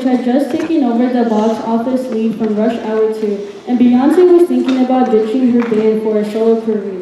which had just taken over the box office lead from Rush Hour 2, and Beyoncé was thinking about ditching her band for a solo career.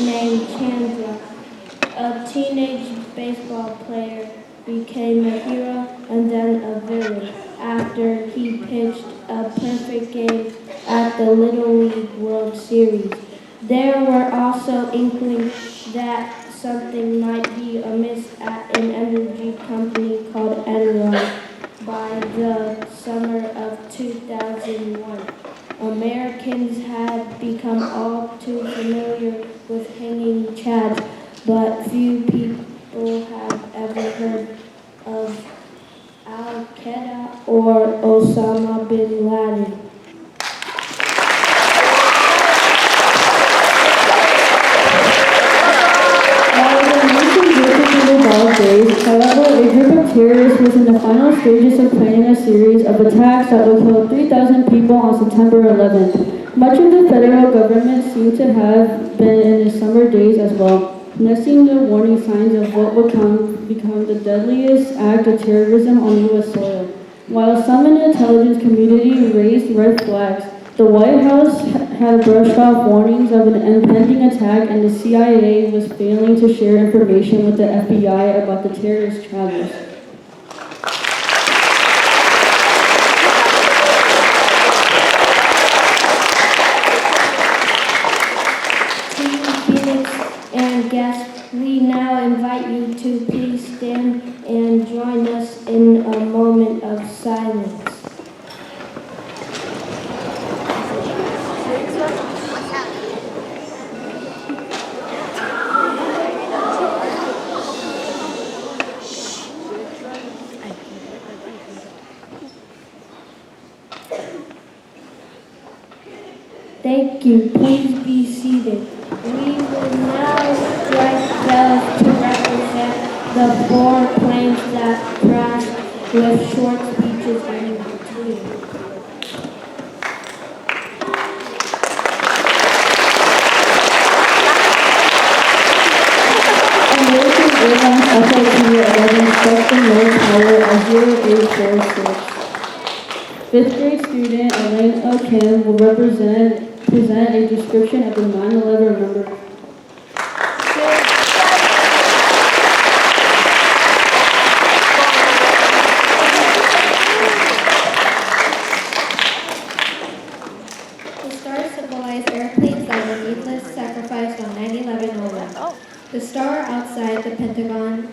Named Chandler, a teenage baseball player, became a hero and then a villain after he pitched a perfect game at the Little League World Series. There were also inklings that something might be amiss at an energy company called Enron by the summer of 2001. Americans had become all too familiar with hanging chads, but few people have ever heard of Al-Qaeda or Osama bin Laden. Days. However, a group of terrorists was in the final stages of planning a series of attacks that would kill 3,000 people on September 11th. Much of the federal government seemed to have been in the summer days as well, nesting the warning signs of what would become the deadliest act of terrorism on U.S. soil. While some in the intelligence community raised red flags, the White House had brushed off warnings of an impending attack, and the CIA was failing to share information with the FBI about the terrorist travels. Team Phoenix and guests, we now invite you to please stand and join us in a moment of silence. Thank you. Please be seated. We will now strike bells to represent the 4 planes that crashed with short speeches in between. American Airlines FLT 11 struck the North Tower at 0846. 5th grade student Elaine Kim will present a description of the 9/11 Remembrance. The stars symbolize airplanes that were needless sacrificed on 9/11/01. The star outside the Pentagon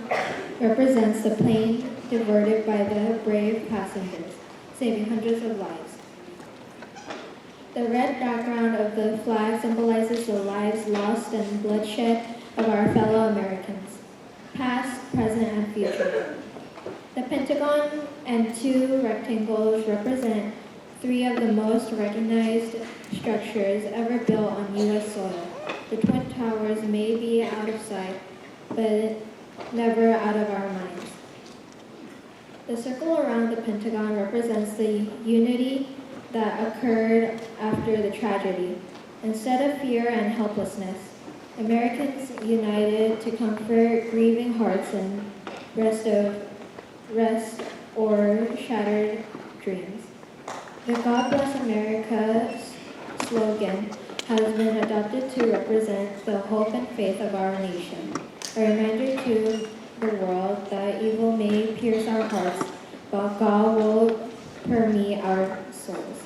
represents the plane diverted by the brave passengers, saving hundreds of lives. The red background of the flag symbolizes the lives lost and bloodshed of our fellow Americans, past, present, and future. The Pentagon and 2 rectangles represent 3 of the most recognized structures ever built on U.S. soil. The Twin Towers may be out of sight, but never out of our minds. The circle around the Pentagon represents the unity that occurred after the tragedy. Instead of fear and helplessness, Americans united to comfort grieving hearts and rest or shattered dreams. The God Bless America slogan has been adopted to represent the hope and faith of our nation, a reminder to the world that evil may pierce our hearts, but God will permeate our souls.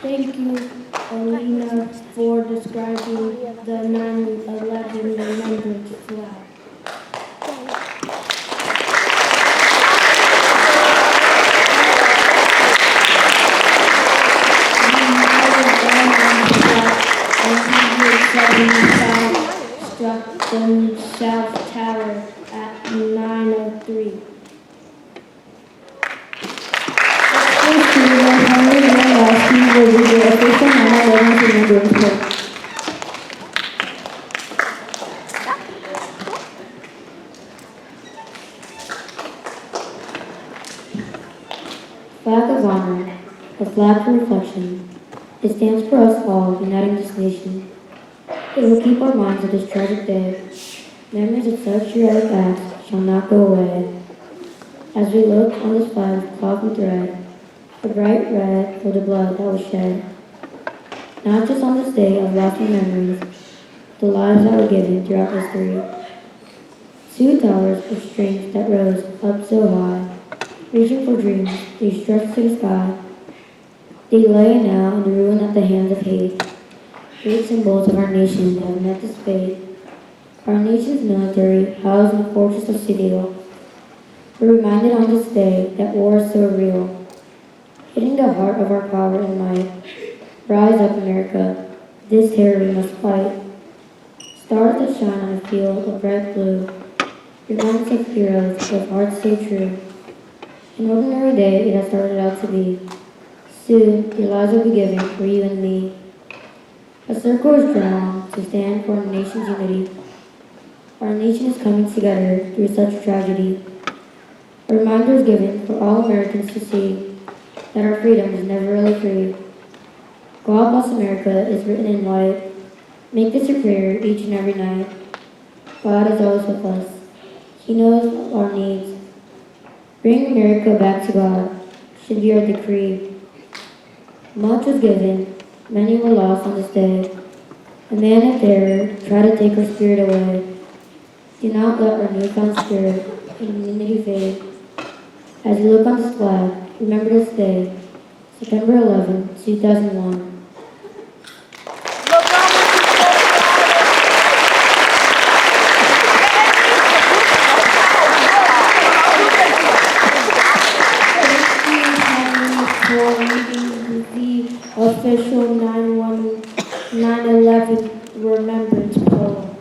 Thank you, Alina, for describing the 9/11 Remembrance flag. at 9:03. Will be the official 9/11 Remembrance Post. Flag of honor, a flag for reflection. It stands for us all, uniting this nation. It will keep our minds of this tragic day. Memories of such heroic acts shall not go away. As we look on this flag with cloth and thread, a bright red for the blood that was shed. Not just on this day of lasting memories, the lives that were given throughout history. 2 towers of strength that rose up so high, reaching for dreams, they stretched to the sky. They lay now in the ruin at the hands of hate. Great symbols of our nation that have met this fate. Our nation's military, housed in the fortress of Citadel. We're reminded on this day that war is so real, hitting the heart of our power and might. Rise up, America, this terror we must fight. Stars that shine on a field of bright blue, remind us of heroes with hearts so true. An ordinary day it has started out to be. Soon, your lives will be given for you and me. A circle is drawn to stand for our nation's unity. Our nation is coming together through such tragedy. A reminder is given for all Americans to see that our freedom is never really free. God bless America is written in white. Make this a prayer each and every night. God is always with us. He knows our needs. Bring America back to God should be our decree. Much was given, many were lost on this day. A man of terror tried to take our spirit away. Do not let our newfound spirit and unity fade. As you look on this flag, remember this day, September 11, 2001. Official 9/11 Remembrance Poem.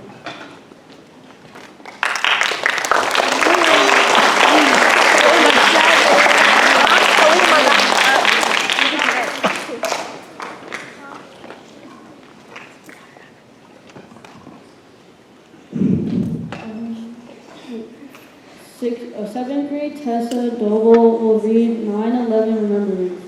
Seventh grade Tessa Doble will read 9/11 Remembrance.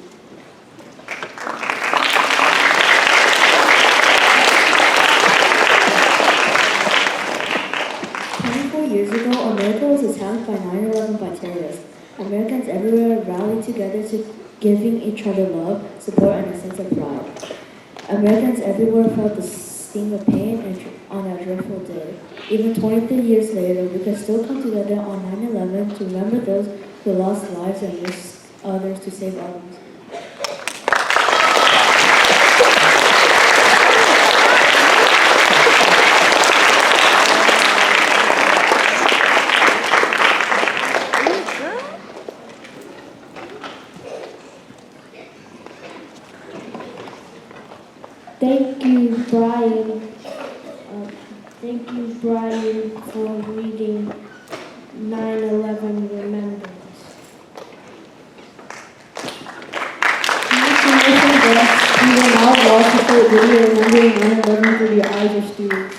years ago, America was attacked by 9/11 by terrorists. Americans everywhere rallied together to giving each other love, support, and a sense of pride. Americans everywhere felt the sting of pain on a dreadful day. Even 23 years later, we can still come together on 9/11 to remember those who lost lives and risked others to save others. Thank you, Brian, for reading 9/11 Remembrance. We will now watch a short video remembering 9/11 through the eyes of students.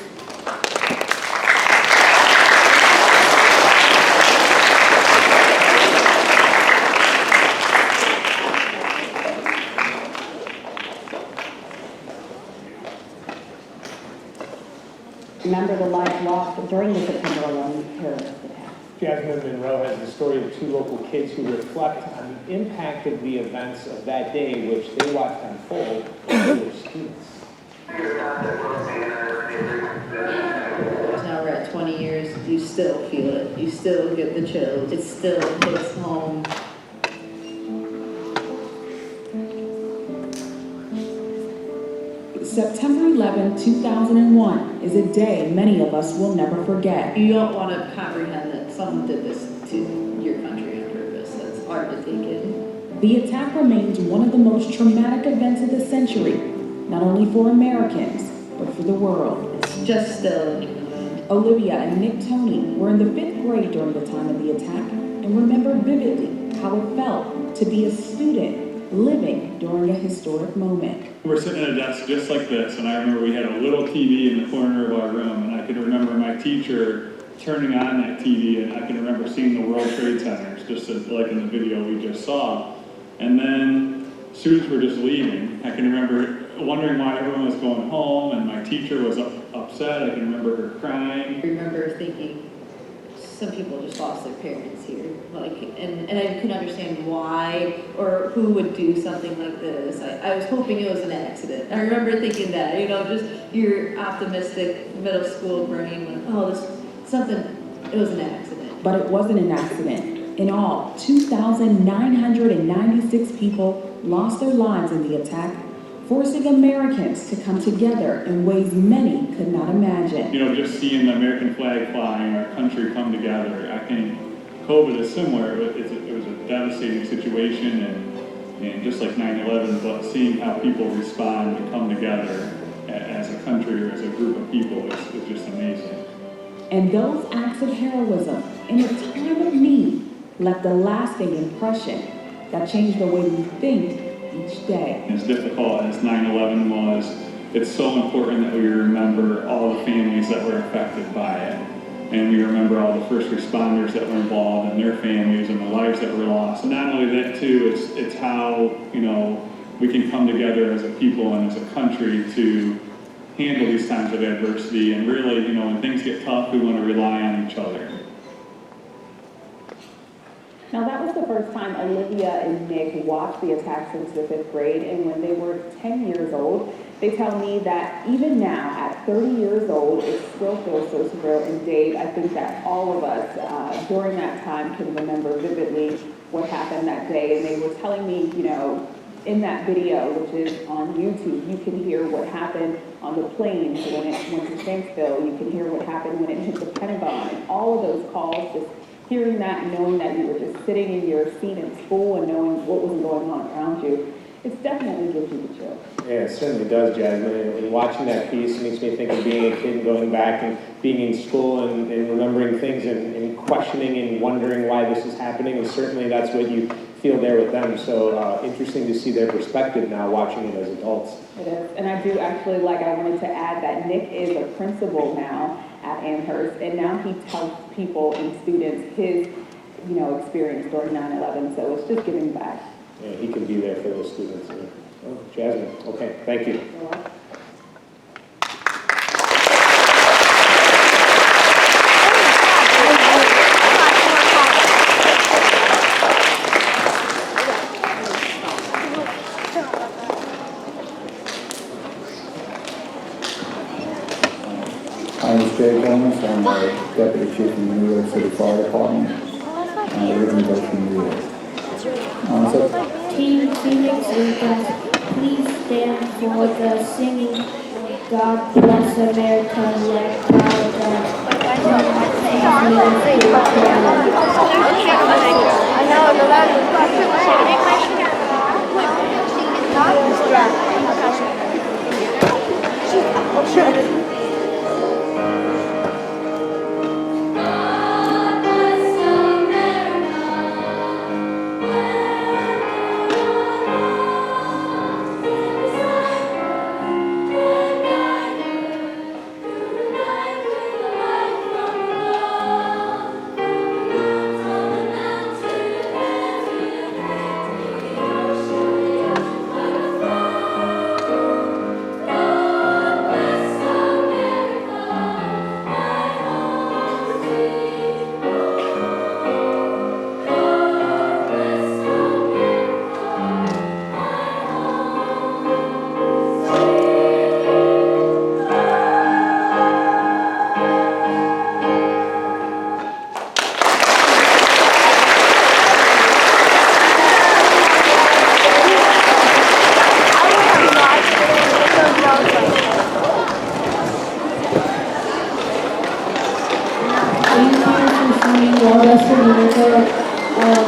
Remember the lives lost during the September 11 terrorist attack. Jasmine Monroe has the story of two local kids who reflect on the impact of the events of that day, which they watched unfold with their students. Now we're at 20 years, you still feel it. You still get the chills. It still hits home. September 11, 2001 is a day many of us will never forget. You don't want to comprehend that someone did this to your country on purpose. That's hard to take in. The attack remains one of the most traumatic events of the century, not only for Americans, but for the world. It's just still in your mind. Olivia and Nick Tony were in the 5th grade during the time of the attack and remember vividly how it felt to be a student living during a historic moment. We were sitting at a desk just like this, and I remember we had a little TV in the corner of our room, and I can remember my teacher turning on that TV, and I can remember seeing the World Trade Centers, just like in the video we just saw. And then students were just leaving. I can remember wondering why everyone was going home, and my teacher was upset. I can remember her crying. I remember thinking, some people just lost their parents here, and I couldn't understand why or who would do something like this. I was hoping it was an accident. I remember thinking that, just your optimistic middle school brain went, oh, it was an accident. But it wasn't an accident. In all, 2,996 people lost their lives in the attack, forcing Americans to come together in ways many could not imagine. Just seeing the American flag flying, our country come together. I think COVID is similar. It was a devastating situation, and just like 9/11, but seeing how people respond and come together as a country or as a group of people is just amazing. And those acts of heroism in a time of need left a lasting impression that changed the way we think each day. As difficult as 9/11 was, it's so important that we remember all the families that were affected by it. And we remember all the first responders that were involved and their families and the lives that were lost. And not only that too, it's how, we can come together as a people and as a country to handle these times of adversity. And really, when things get tough, we want to rely on each other. Now, that was the first time Olivia and Nick watched the attack since the 5th grade, and when they were 10 years old, they tell me that even now, at 30 years old, it still feels so surreal. And Dave, I think that all of us during that time can remember vividly what happened that day. And they were telling me, in that video, which is on YouTube, you can hear what happened on the plane when it went to Shanksville. You can hear what happened when it hit the Pentagon, and all of those calls, just hearing that and knowing that you were just sitting in your seat in school and knowing what was going on around you, it definitely gives you the chill. Yeah, it certainly does, Jasmine. And watching that piece makes me think of being a kid and going back and being in school and remembering things and questioning and wondering why this is happening. And certainly that's what you feel there with them. So interesting to see their perspective now watching it as adults. It is. And I do actually I wanted to add that Nick is a principal now at Amherst, and now he tells people and students his, experience during 9/11. So it's just giving back. Yeah, he can be there for those students. Oh, Jasmine. Okay, thank you. My name is Jay Jones. I'm the Deputy Chief in the New York City Fire Department. I live in Brooklyn, New York. Team Phoenix Lucas, please stand for the singing God Bless America, let proud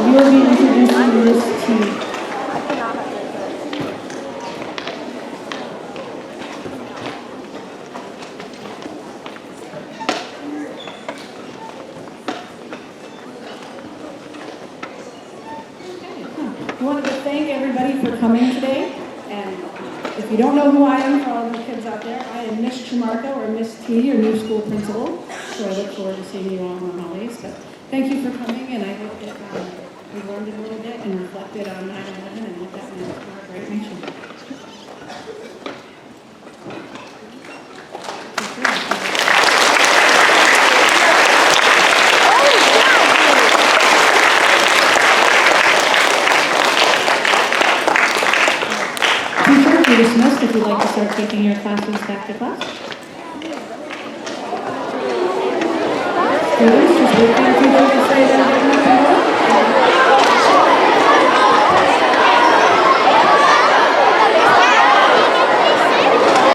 we will be introducing this team. I wanted to thank everybody for coming today. And if you don't know who I am, for all the kids out there, I am Miss Tremarco, or Miss T, your new school principal. So I look forward to seeing you all in the holidays. But thank you for coming, and I hope that we learned a little bit and reflected on 9/11 and what that meant for our great nation. Teachers, you're dismissed if you'd like to start taking your classes back to class. Students, just wait for your teacher to